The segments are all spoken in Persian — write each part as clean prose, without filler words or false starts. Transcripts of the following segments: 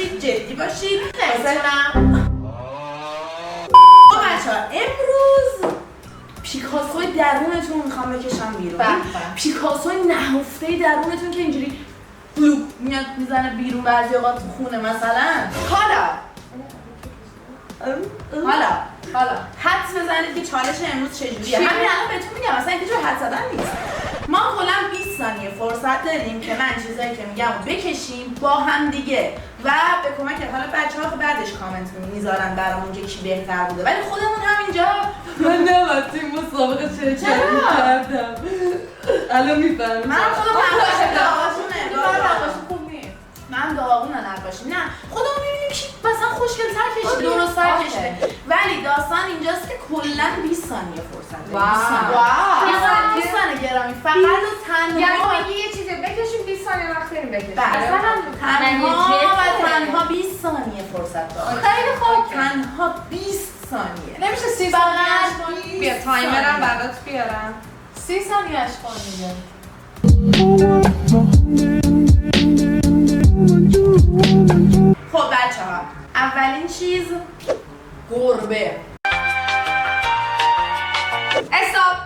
باشید، جدی باشید. نمیتونم. بچه‌ها امروز پیکاسوی درونتون میخوام بکشم بیرون. پیکاسوی نهفته درونتون که اینجوری بلوپ میاد میزنه بیرون بعضی اوقات تو خونه مثلا. حالا حدس بزنید که چالش امروز چجوریه. همین الان بهتون میگم اصلا اینجا حدس زدن نیست. ما کلا 20 ثانیه فرصت داریم که من چیزایی که میگم رو بکشیم با هم دیگه و به کمک حالا بچه‌ها که بعدش کامنت میذارن برامون که کی بهتر بوده، ولی خودمون همینجا من نمتیم مسابقه چه کردم الان میفهمم. من خودم نقاشی داغاشونه من داغون نقاشی نه خودمون میبینیم کی مثلا خوشگل‌تر کشید درست‌تر کشیده، ولی داستان اینجاست که کلا 20 ثانیه فرصت داریم. 20 ثانیه گرامی فقط و تنها یعنی یه چیزی بکشیم 20 ثانیه وقت داریم بکشیم. تنها 20 ثانیه فرصت داریم. خیلی خوب. تنها 20 ثانیه. نمیشه 30 ثانیه‌اش کنی؟ بیا تایمرم برات بیارم. 30 ثانیه‌اش کن دیگه. خب بچه‌ها اولین چیز گربه. استاپ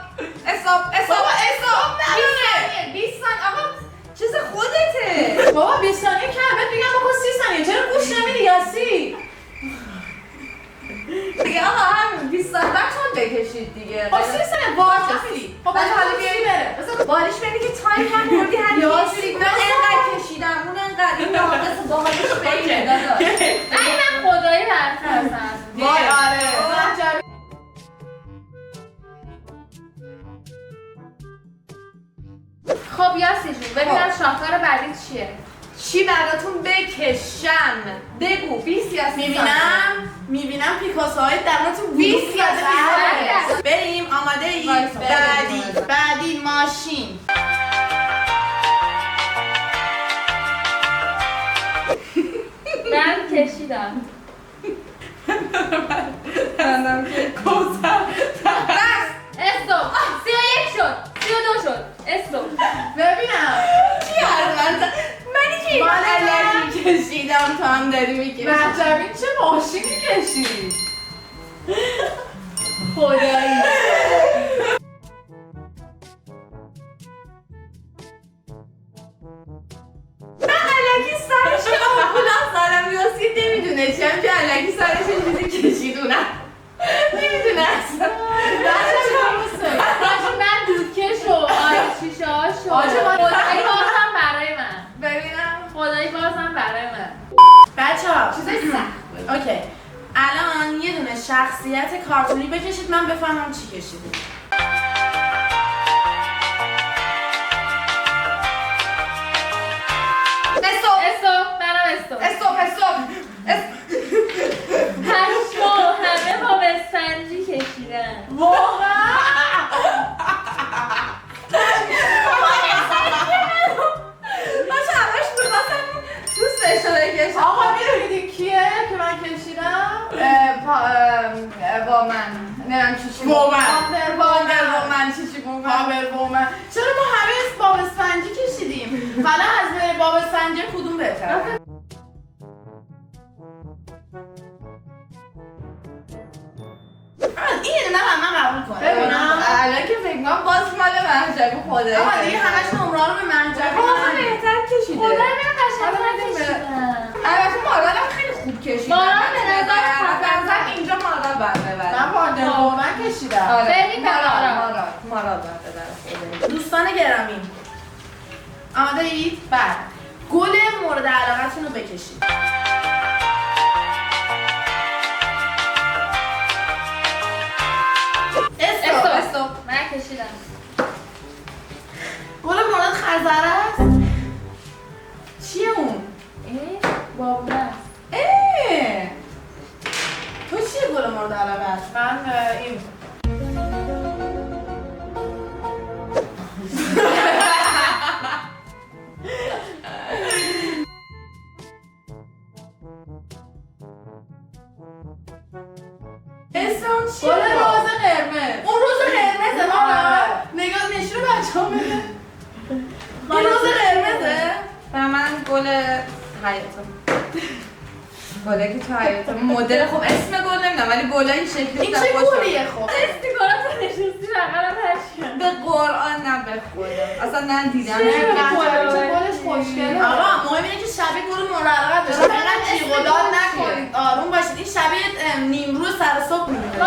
20 ثانیه آقا چیز خودته. بابا 20 ثانیه کم بهت میگم بکن 30 ثانیه چرا گوش نمیدی یاسی؟ دیگه آقا همین 20 ثانیه بعد چون بکشید دیگه. خب 30 ثانیه باشه. خب بعد حالا بیاری بره. باریش ببینی که تایم کم بردی هر یه من انقدر کشیدم اون انقدر این ناقص باحالش بگیره داداش. من خدایی برتر هستم. وای آره. خب یاسی جون ببینم شاهکار بعدی چیه؟ چی براتون بکشم؟ بگو 20 یا 30 میبینم پیکاسوهای درونتون 20 یا 30 بریم. آماده ای؟ بعدی ماشین. من کشیدم. بندم که کوزم استوب 31 شد 32 شد استوب. ببینم چی منی که علکی کشیدم تو هم داری میکشی. رجبی چه ماشینی کشید؟ خدایی علکی سرش که آمبولانس دارم یاسی نمیدونه چی هم که علکی سرش چیزی کشیدونم نمیدونه اصلا. من دودکش و شیشه هاشو خدایی بازم برای من. ببینم خدایی بازم برای من. بچه‌ها چیزای سخت. اوکی الان یه دونه شخصیت کارتونی بکشید من بفهمم چی کشیدید. استوب منم استوب. پشمو همه با بستنجی کشیدن. واقعا باشه همش میخواستم دوستش رو بکشم. آقا میدونید کیه که من کشیدم؟ با من نمیم چیشی وومن. چرا ما همه از باب اسفنجی کشیدیم؟ حالا از بین باب اسفنجی کدوم بهتره؟ این من قبول کنم. الان که فکر کنم باز مال محجبی خدایی. آقا دیگه همش نمره رو به منجبی. واقعا بهتر کشیده. خدای من قشنگ کشیدم. البته مارالم خیلی خوب کشید. مارال به نظر اینجا مارال بعد ببره. من واندر وومن کشیدم. بریم به مارال بعد ببره. دوستان گرامی آماده اید؟ بعد گل مورد علاقتون رو بکشید. استوب من کشیدم. گل مورد خزر است؟ چیه اون؟ بابونه است. تو چیه گل مورد علاقه است؟ من این اسم اون چیه؟ گل روز قرمز. اون روز قرمزه بابا. نگاه نشون بچه‌ها بده. این روز قرمزه؟ و من گل حیاتم. گله که تو حیاط مدل خب اسم گل نمیدونم ولی گلا این شکلی این چه گلیه خب؟ استیکارات رو نشستی بغلم هشکن به قرآن نه به خدا اصلا نه دیدم چه گلش خوشگله. آقا مهم اینه که شبیه گل مراقبت بشه اینقدر جیغ و داد نکنید آروم باشید این شبیه نیمرو سر صبح میمونه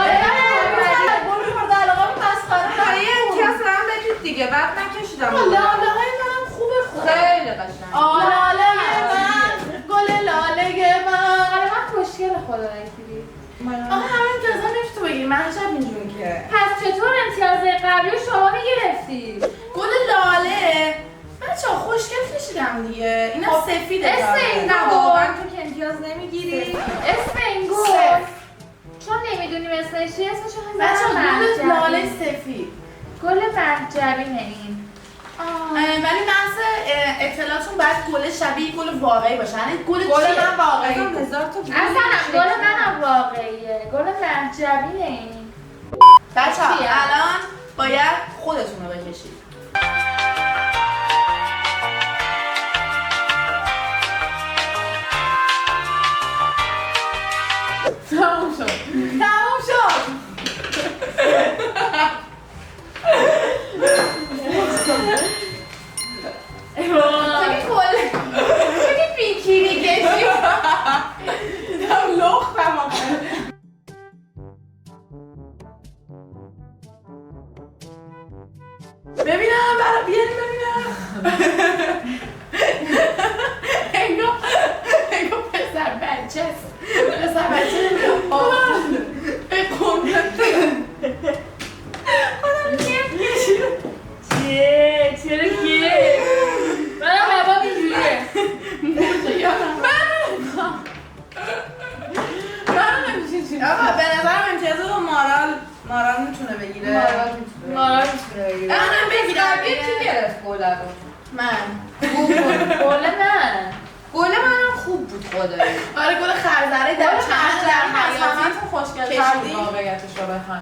گل مورد علاقه مسخره یه امتیاز به من بدید دیگه بعد نکشیدم لاله های منم خوبه خیلی قشنگ لاله من گل لاله من آره من خوشگله خدا نکنی. آقا همه امتیازا نمیشه تو بگیری من شب اینجوری که پس چطور امتیاز قبلی رو شما میگرفتی؟ گل لاله بچه ها خوشگل کشیدم دیگه اینا سفیده اسم این نه گل واقعا تو که امتیاز نمیگیری اسم این گل صفر. چون نمیدونیم اسمش چیه اسمش رو بچه ها گل لاله مرجبی. سفید گل مرجبینه این ولی محض اطلاعاتون باید گل شبیه گل واقعی باشه یعنی گل گل چیه؟ من واقعی هزار تا اصلا گل منم واقعیه گل مرجبینه این بچه ها چیه؟ الان باید خودتون رو بکشید تموم شد تموم شد چه کل چه بیکیری کشید دم لختم ببینم برای بیاری ببینم انگار پسر بچه است پسر بچه به قومت چیه؟ چرا کیه؟ منم بابا اینجوریه آقا به نظرم امتیاز رو مارال میتونه بگیره مارال میتونه بگیره منم بگیرم کی گرفت گل رو من گل من گل منم خوب بود خدایی آره گل خرزره در چند در حیاتی خوشگل‌تر کشیدی؟ واقعیتش رو بخوام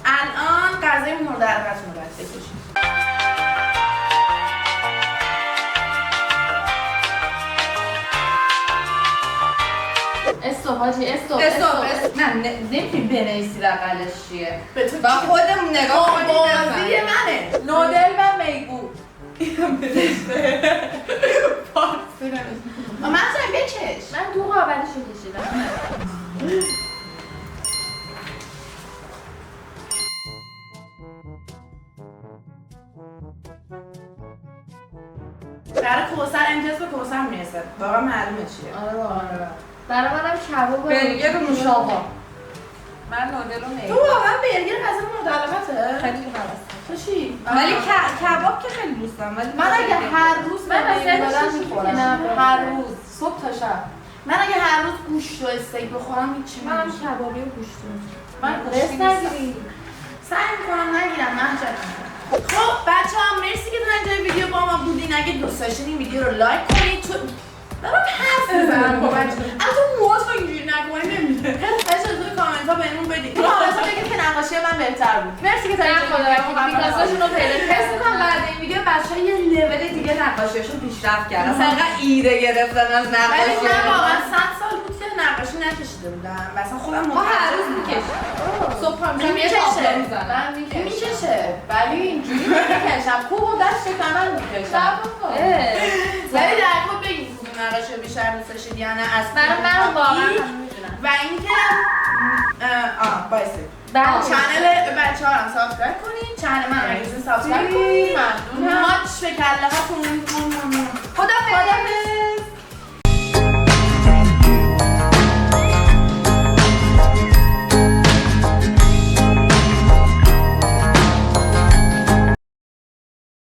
الان غذای مورد علاقتون رو باید بکشید استوب حاجی استوب نه نمیتونی بنویسی بغلش چیه به تو با خودمون نگاه کنیم بازی منه نودل و میگو من سعی بکش من دو قابلشو کشیدم برای کوثر امتیاز به کوثر میرسه واقعا معلومه چیه آره واقعا برای منم کباب برگر و نوشابه من نودل و تو میگو واقعا برگر غذا مورد علاقته؟ خیلی هست تو چی؟ ولی کباب که خیلی دوست دارم ولی من اگه هر روز من برگر اصلا بدم چیزی میخورم که هر روز صبح تا شب من اگه هر روز گوشت و استیک بخورم هیچی منم نمیشه کبابی و گوشت من رست نگیری سعی میکنم نگیرم محجت خب بچه ها مرسی که تا اینجای ویدیو با ما بودین اگه دوست داشتین این ویدیو رو لایک کنید تو دارم حرف میزنم با بچه اما تو موت رو اینجوری نکنی نمیده بچه توی کامنت ها بهمون بدید تو کامنت ها بگید که نقاشی من بهتر بود مرسی که تا اینجای ویدیو پیکاساشون رو پیدا حس می‌کنم بعد این ویدیو بچه‌ها یه لول دیگه نقاشیشون پیشرفت کردن اصلا اینقدر ایده گرفتن از ولی نقاشی من واقعا 100 سال بود که نقاشی نکشیده بودم مثلا خودم ما هر روز متعجب می‌کشیم صبح پا میشم یه می‌کشه. تابلو می‌زنم. من میکشه ولی اینجوری نمیکشم خوب و دست شکنن میکشم ولی در کل بگید کدوم نقاشی رو بیشتر دوست داشتید یا نه از من واقعا میدونم و اینکه بایسته بله. چنل بچه ها رو هم سابسکرایب کنین چنل من رو سابسکرایب کنین ممنونم ماچ به کله هاتون خدا